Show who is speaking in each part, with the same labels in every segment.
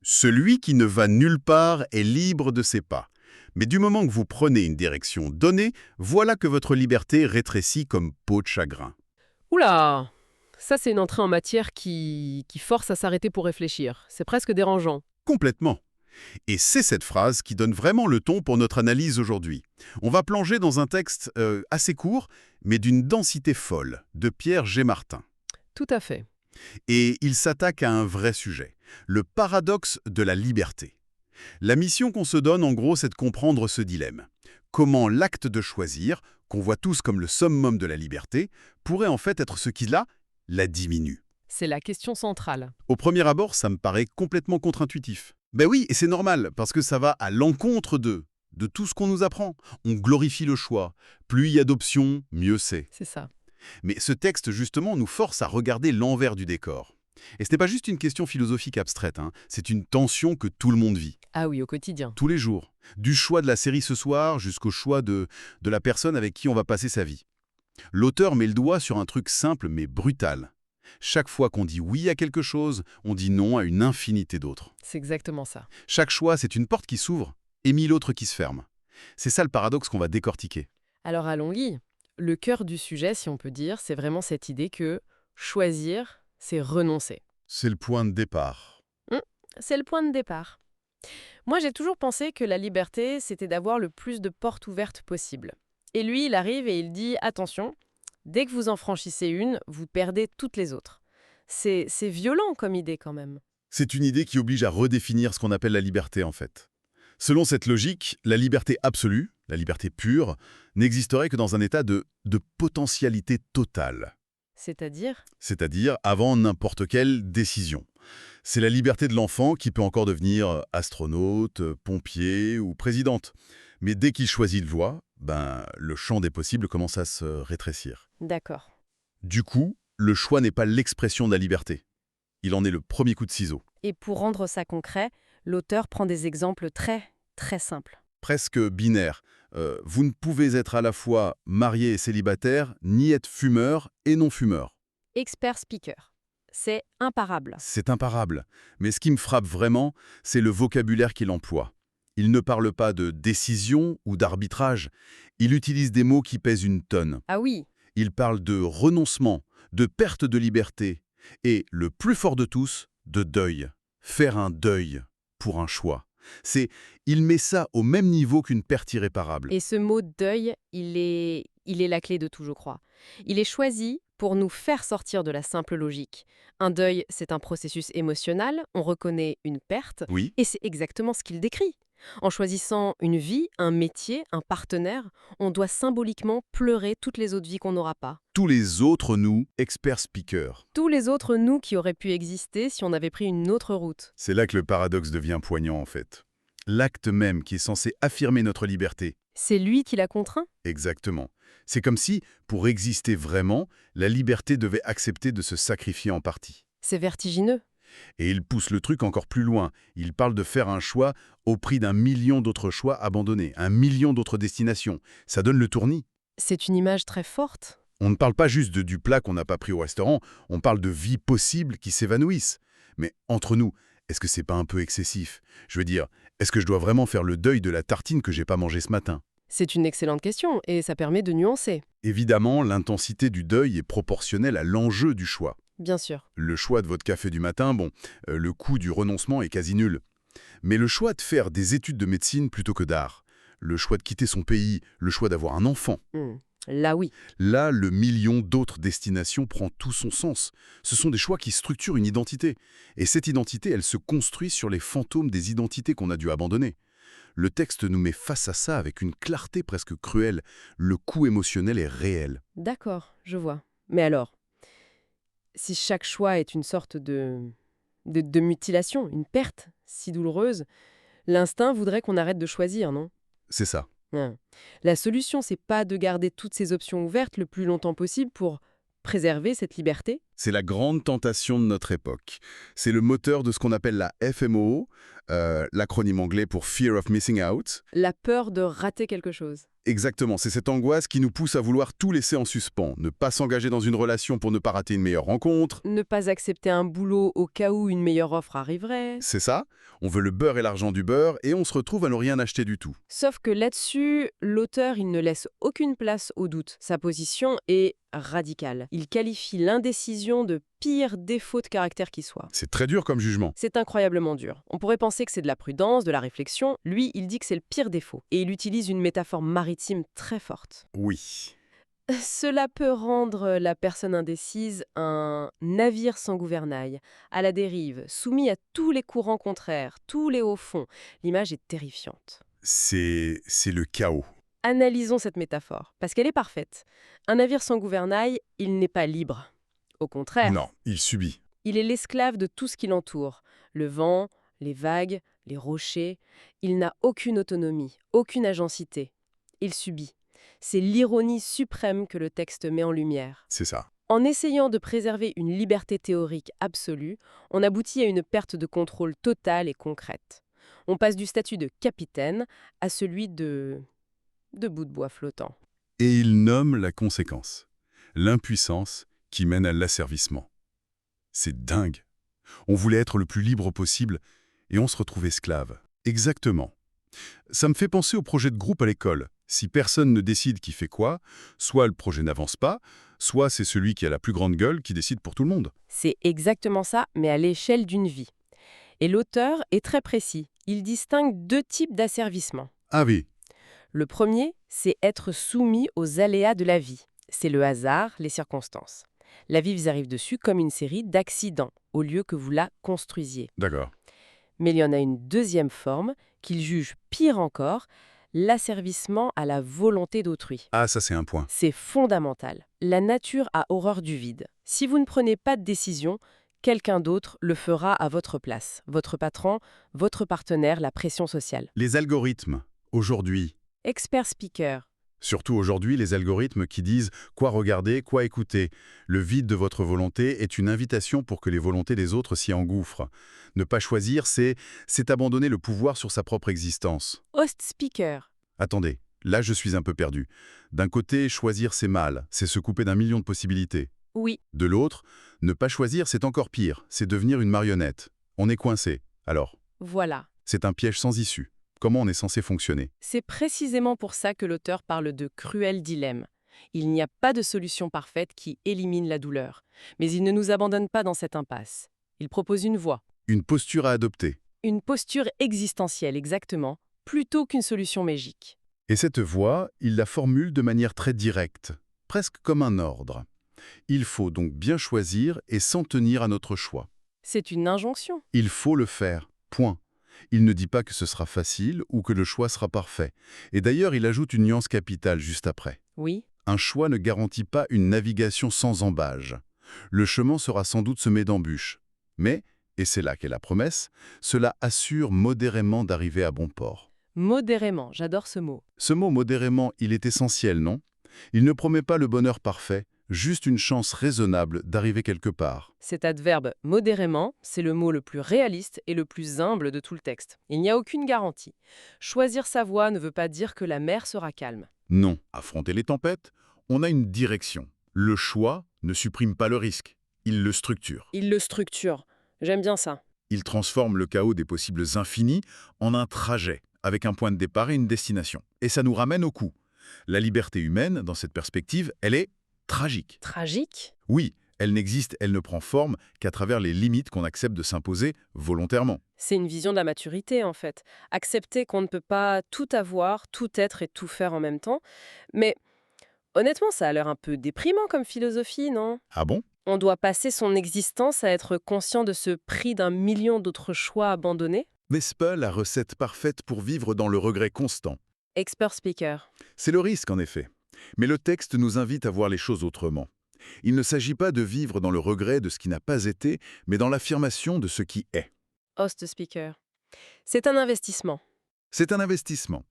Speaker 1: Celui qui ne va nulle part est libre de ses pas. Mais du moment que vous prenez une direction donnée, voilà que votre liberté rétrécit comme peau de chagrin.
Speaker 2: Oula! Ça, c'est une entrée en matière qui force à s'arrêter pour réfléchir. C'est presque dérangeant.
Speaker 1: Complètement. Et c'est cette phrase qui donne vraiment le ton pour notre analyse aujourd'hui. On va plonger dans un texte assez court, mais d'une densité folle, de Pierre G. Martin.
Speaker 2: Tout à fait.
Speaker 1: Et il s'attaque à un vrai sujet, le paradoxe de la liberté. La mission qu'on se donne, en gros, c'est de comprendre ce dilemme. Comment l'acte de choisir, qu'on voit tous comme le summum de la liberté, pourrait en fait être ce qui, là, la diminue.
Speaker 2: C'est la question centrale.
Speaker 1: Au premier abord, ça me paraît complètement contre-intuitif. Ben oui, et c'est normal, parce que ça va à l'encontre de tout ce qu'on nous apprend. On glorifie le choix. Plus il y a d'options, mieux c'est.
Speaker 2: C'est ça.
Speaker 1: Mais ce texte, justement, nous force à regarder l'envers du décor. Et ce n'est pas juste une question philosophique abstraite, hein. C'est une tension que tout le monde vit,
Speaker 2: Ah oui, au quotidien.
Speaker 1: tous les jours. Du choix de la série ce soir jusqu'au choix de la personne avec qui on va passer sa vie. L'auteur met le doigt sur un truc simple mais brutal. Chaque fois qu'on dit oui à quelque chose, on dit non à une infinité d'autres.
Speaker 2: C'est exactement ça.
Speaker 1: Chaque choix, c'est une porte qui s'ouvre et mille autres qui se ferment. C'est ça le paradoxe qu'on va décortiquer.
Speaker 2: Alors allons-y. Le cœur du sujet, si on peut dire, c'est vraiment cette idée que choisir, c'est renoncer.
Speaker 1: C'est le point de départ.
Speaker 2: C'est le point de départ. Moi, j'ai toujours pensé que la liberté, c'était d'avoir le plus de portes ouvertes possible. Et lui, il arrive et il dit « Attention, dès que vous en franchissez une, vous perdez toutes les autres. » C'est violent comme idée quand même.
Speaker 1: C'est une idée qui oblige à redéfinir ce qu'on appelle la liberté, en fait. Selon cette logique, la liberté absolue, la liberté pure, n'existerait que dans un état de potentialité totale, c'est-à-dire avant n'importe quelle décision. C'est la liberté de l'enfant qui peut encore devenir astronaute, pompier ou présidente. Mais dès qu'il choisit le voie, le champ des possibles commence à se rétrécir.
Speaker 2: D'accord.
Speaker 1: Du coup, le choix n'est pas l'expression de la liberté. Il en est le premier coup de ciseau.
Speaker 2: Et pour rendre ça concret, l'auteur prend des exemples très, très simples.
Speaker 1: Presque binaire. Vous ne pouvez être à la fois marié et célibataire, ni être fumeur et non-fumeur.
Speaker 2: Expert speaker. C'est imparable.
Speaker 1: C'est imparable. Mais ce qui me frappe vraiment, c'est le vocabulaire qu'il emploie. Il ne parle pas de décision ou d'arbitrage. Il utilise des mots qui pèsent une tonne.
Speaker 2: Ah oui,
Speaker 1: Il parle de renoncement, de perte de liberté et, le plus fort de tous, de deuil. Faire un deuil pour un choix. Il met ça au même niveau qu'une perte irréparable.
Speaker 2: et ce mot deuil, il est la clé de tout, je crois. Il est choisi pour nous faire sortir de la simple logique. Un deuil, c'est un processus émotionnel, on reconnaît une perte,
Speaker 1: Oui,
Speaker 2: et c'est exactement ce qu'il décrit. En choisissant une vie, un métier, un partenaire, on doit symboliquement pleurer toutes les autres vies qu'on n'aura pas.
Speaker 1: tous les autres nous, experts speakers.
Speaker 2: Tous les autres nous qui auraient pu exister si on avait pris une autre route.
Speaker 1: C'est là que le paradoxe devient poignant en fait. L'acte même qui est censé affirmer notre liberté.
Speaker 2: C'est lui qui l'a contraint?
Speaker 1: Exactement. C'est comme si, pour exister vraiment, la liberté devait accepter de se sacrifier en partie.
Speaker 2: C'est vertigineux.
Speaker 1: Et il pousse le truc encore plus loin. Il parle de faire un choix au prix d'un million d'autres choix abandonnés, un million d'autres destinations. Ça donne le tournis.
Speaker 2: C'est une image très forte.
Speaker 1: On ne parle pas juste du plat qu'on n'a pas pris au restaurant, on parle de vies possibles qui s'évanouissent. Mais entre nous, est-ce que c'est pas un peu excessif? Je veux dire, est-ce que je dois vraiment faire le deuil de la tartine que j'ai pas mangée ce matin?
Speaker 2: C'est une excellente question et ça permet de nuancer.
Speaker 1: Évidemment, l'intensité du deuil est proportionnelle à l'enjeu du choix.
Speaker 2: Bien sûr.
Speaker 1: Le choix de votre café du matin, le coût du renoncement est quasi nul. Mais le choix de faire des études de médecine plutôt que d'art, le choix de quitter son pays, le choix d'avoir un enfant,
Speaker 2: Là oui.
Speaker 1: là, le million d'autres destinations prend tout son sens. Ce sont des choix qui structurent une identité. Et cette identité, elle se construit sur les fantômes des identités qu'on a dû abandonner. Le texte nous met face à ça avec une clarté presque cruelle. Le coût émotionnel est réel.
Speaker 2: D'accord, je vois. Mais alors, si chaque choix est une sorte de mutilation, une perte si douloureuse, l'instinct voudrait qu'on arrête de choisir, non?
Speaker 1: C'est ça.
Speaker 2: La solution, c'est pas de garder toutes ces options ouvertes le plus longtemps possible pour préserver cette liberté?
Speaker 1: C'est la grande tentation de notre époque. C'est le moteur de ce qu'on appelle la FMO, l'acronyme anglais pour Fear of Missing Out.
Speaker 2: La peur de rater quelque chose.
Speaker 1: Exactement, c'est cette angoisse qui nous pousse à vouloir tout laisser en suspens, ne pas s'engager dans une relation pour ne pas rater une meilleure rencontre.
Speaker 2: Ne pas accepter un boulot au cas où une meilleure offre arriverait.
Speaker 1: C'est ça, on veut le beurre et l'argent du beurre et on se retrouve à ne rien acheter du tout.
Speaker 2: Sauf que là-dessus, l'auteur, il ne laisse aucune place au doute. Sa position est radicale. Il qualifie l'indécision de pire défaut de caractère qui soit.
Speaker 1: C'est très dur comme jugement.
Speaker 2: C'est incroyablement dur. On pourrait penser que c'est de la prudence, de la réflexion. Lui, il dit que c'est le pire défaut. Et il utilise une métaphore maritime très forte.
Speaker 1: Oui.
Speaker 2: Cela peut rendre la personne indécise un navire sans gouvernail, à la dérive, soumis à tous les courants contraires, tous les hauts fonds. L'image est terrifiante.
Speaker 1: C'est le chaos.
Speaker 2: Analysons cette métaphore, parce qu'elle est parfaite. Un navire sans gouvernail, il n'est pas libre. Au contraire,
Speaker 1: Non, il subit.
Speaker 2: il est l'esclave de tout ce qui l'entoure. Le vent, les vagues, les rochers. Il n'a aucune autonomie, aucune agencité. Il subit. C'est l'ironie suprême que le texte met en lumière.
Speaker 1: C'est ça.
Speaker 2: En essayant de préserver une liberté théorique absolue, on aboutit à une perte de contrôle totale et concrète. On passe du statut de capitaine à celui de bout de bois flottant.
Speaker 1: Et il nomme la conséquence. L'impuissance qui mène à l'asservissement. C'est dingue. On voulait être le plus libre possible et on se retrouve esclave. Exactement. Ça me fait penser au projet de groupe à l'école. Si personne ne décide qui fait quoi, soit le projet n'avance pas, soit c'est celui qui a la plus grande gueule qui décide pour tout le monde.
Speaker 2: C'est exactement ça, mais à l'échelle d'une vie. Et l'auteur est très précis. Il distingue deux types d'asservissement.
Speaker 1: Ah oui,
Speaker 2: Le premier, c'est être soumis aux aléas de la vie. C'est le hasard, les circonstances. La vie vous arrive dessus comme une série d'accidents, au lieu que vous la construisiez.
Speaker 1: d'accord.
Speaker 2: Mais il y en a une deuxième forme, qu'il juge pire encore, l'asservissement à la volonté d'autrui.
Speaker 1: Ah, ça c'est un point.
Speaker 2: C'est fondamental. La nature a horreur du vide. Si vous ne prenez pas de décision, quelqu'un d'autre le fera à votre place. Votre patron, votre partenaire, la pression sociale.
Speaker 1: Les algorithmes, aujourd'hui,
Speaker 2: Expert speaker.
Speaker 1: surtout aujourd'hui, les algorithmes qui disent quoi regarder, quoi écouter. Le vide de votre volonté est une invitation pour que les volontés des autres s'y engouffrent. Ne pas choisir, c'est abandonner le pouvoir sur sa propre existence.
Speaker 2: Host speaker.
Speaker 1: Attendez, là je suis un peu perdu. D'un côté, choisir c'est mal, c'est se couper d'un million de possibilités.
Speaker 2: Oui,
Speaker 1: De l'autre, ne pas choisir c'est encore pire, c'est devenir une marionnette. On est coincé. Alors,
Speaker 2: voilà.
Speaker 1: c'est un piège sans issue. Comment on est censé fonctionner?
Speaker 2: C'est précisément pour ça que l'auteur parle de cruel dilemme. Il n'y a pas de solution parfaite qui élimine la douleur. Mais il ne nous abandonne pas dans cette impasse. Il propose une voie.
Speaker 1: Une posture à adopter.
Speaker 2: Une posture existentielle, exactement, plutôt qu'une solution magique.
Speaker 1: Et cette voie, il la formule de manière très directe, presque comme un ordre. Il faut donc bien choisir et s'en tenir à notre choix.
Speaker 2: C'est une injonction.
Speaker 1: Il faut le faire, point. Il ne dit pas que ce sera facile ou que le choix sera parfait. Et d'ailleurs, il ajoute une nuance capitale juste après.
Speaker 2: Oui,
Speaker 1: Un choix ne garantit pas une navigation sans embâge. Le chemin sera sans doute semé d'embûches. Mais, et c'est là qu'est la promesse, cela assure modérément d'arriver à bon port.
Speaker 2: modérément, j'adore ce mot.
Speaker 1: Ce mot modérément, il est essentiel, non? Il ne promet pas le bonheur parfait, juste une chance raisonnable d'arriver quelque part.
Speaker 2: Cet adverbe modérément, c'est le mot le plus réaliste et le plus humble de tout le texte. Il n'y a aucune garantie. Choisir sa voie ne veut pas dire que la mer sera calme.
Speaker 1: Non, affronter les tempêtes, on a une direction. Le choix ne supprime pas le risque, il le structure.
Speaker 2: Il le structure. J'aime bien ça.
Speaker 1: Il transforme le chaos des possibles infinis en un trajet, avec un point de départ et une destination. Et ça nous ramène au coup. La liberté humaine, dans cette perspective, elle est tragique.
Speaker 2: Tragique?
Speaker 1: Oui, elle n'existe, elle ne prend forme qu'à travers les limites qu'on accepte de s'imposer volontairement.
Speaker 2: C'est une vision de la maturité, en fait. Accepter qu'on ne peut pas tout avoir, tout être et tout faire en même temps. Mais honnêtement, ça a l'air un peu déprimant comme philosophie, non?
Speaker 1: Ah bon?
Speaker 2: On doit passer son existence à être conscient de ce prix d'un million d'autres choix abandonnés?
Speaker 1: N'est-ce pas la recette parfaite pour vivre dans le regret constant?
Speaker 2: Expert speaker.
Speaker 1: C'est le risque, en effet. Mais le texte nous invite à voir les choses autrement. Il ne s'agit pas de vivre dans le regret de ce qui n'a pas été, mais dans l'affirmation de ce qui est.
Speaker 2: Host speaker. C'est un investissement.
Speaker 1: C'est un investissement.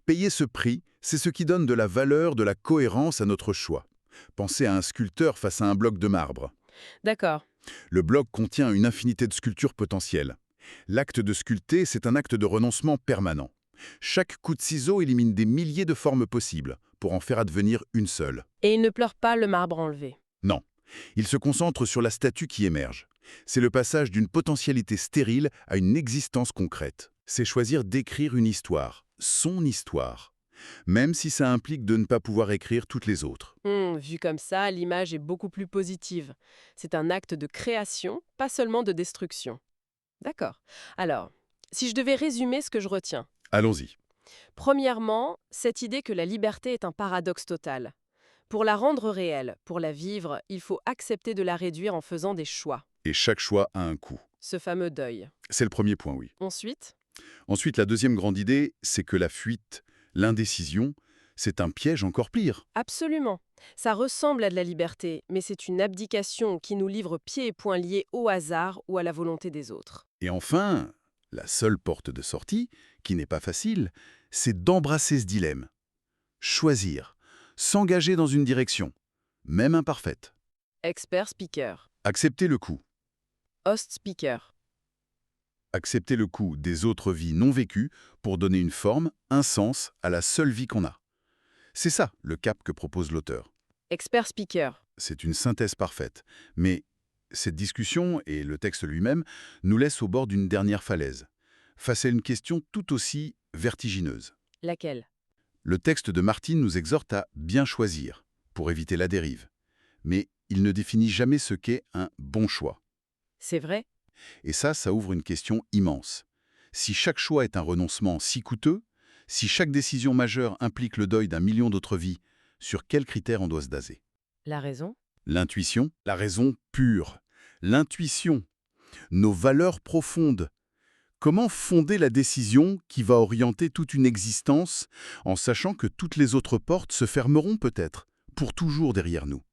Speaker 1: Payer ce prix, c'est ce qui donne de la valeur, de la cohérence à notre choix. Pensez à un sculpteur face à un bloc de marbre.
Speaker 2: D'accord.
Speaker 1: Le bloc contient une infinité de sculptures potentielles. L'acte de sculpter, c'est un acte de renoncement permanent. Chaque coup de ciseau élimine des milliers de formes possibles pour en faire advenir une seule.
Speaker 2: Et il ne pleure pas le marbre enlevé.
Speaker 1: Non. Il se concentre sur la statue qui émerge. C'est le passage d'une potentialité stérile à une existence concrète. C'est choisir d'écrire une histoire, son histoire, même si ça implique de ne pas pouvoir écrire toutes les autres.
Speaker 2: Vu comme ça, l'image est beaucoup plus positive. C'est un acte de création, pas seulement de destruction. D'accord. Alors, si je devais résumer ce que je retiens.
Speaker 1: Allons-y.
Speaker 2: Premièrement, cette idée que la liberté est un paradoxe total. Pour la rendre réelle, pour la vivre, il faut accepter de la réduire en faisant des choix.
Speaker 1: Et chaque choix a un coût.
Speaker 2: Ce fameux deuil.
Speaker 1: C'est le premier point, oui.
Speaker 2: Ensuite,
Speaker 1: Ensuite, la deuxième grande idée, c'est que la fuite, l'indécision, c'est un piège encore pire.
Speaker 2: absolument. Ça ressemble à de la liberté, mais c'est une abdication qui nous livre pieds et poings liés au hasard ou à la volonté des autres.
Speaker 1: Et enfin, la seule porte de sortie, qui n'est pas facile, c'est d'embrasser ce dilemme. Choisir, s'engager dans une direction, même imparfaite.
Speaker 2: Expert speaker.
Speaker 1: Accepter le coût.
Speaker 2: Host speaker.
Speaker 1: Accepter le coût des autres vies non vécues pour donner une forme, un sens à la seule vie qu'on a. C'est ça, le cap que propose l'auteur.
Speaker 2: Expert speaker.
Speaker 1: C'est une synthèse parfaite. Mais cette discussion, et le texte lui-même, nous laissent au bord d'une dernière falaise, face à une question tout aussi vertigineuse.
Speaker 2: Laquelle?
Speaker 1: Le texte de Martine nous exhorte à bien choisir, pour éviter la dérive. Mais il ne définit jamais ce qu'est un bon choix.
Speaker 2: C'est vrai?
Speaker 1: Et ça ouvre une question immense. Si chaque choix est un renoncement si coûteux, si chaque décision majeure implique le deuil d'un million d'autres vies, sur quels critères on doit se baser?
Speaker 2: La raison?
Speaker 1: L'intuition, la raison pure. L'intuition, nos valeurs profondes. Comment fonder la décision qui va orienter toute une existence en sachant que toutes les autres portes se fermeront peut-être, pour toujours derrière nous?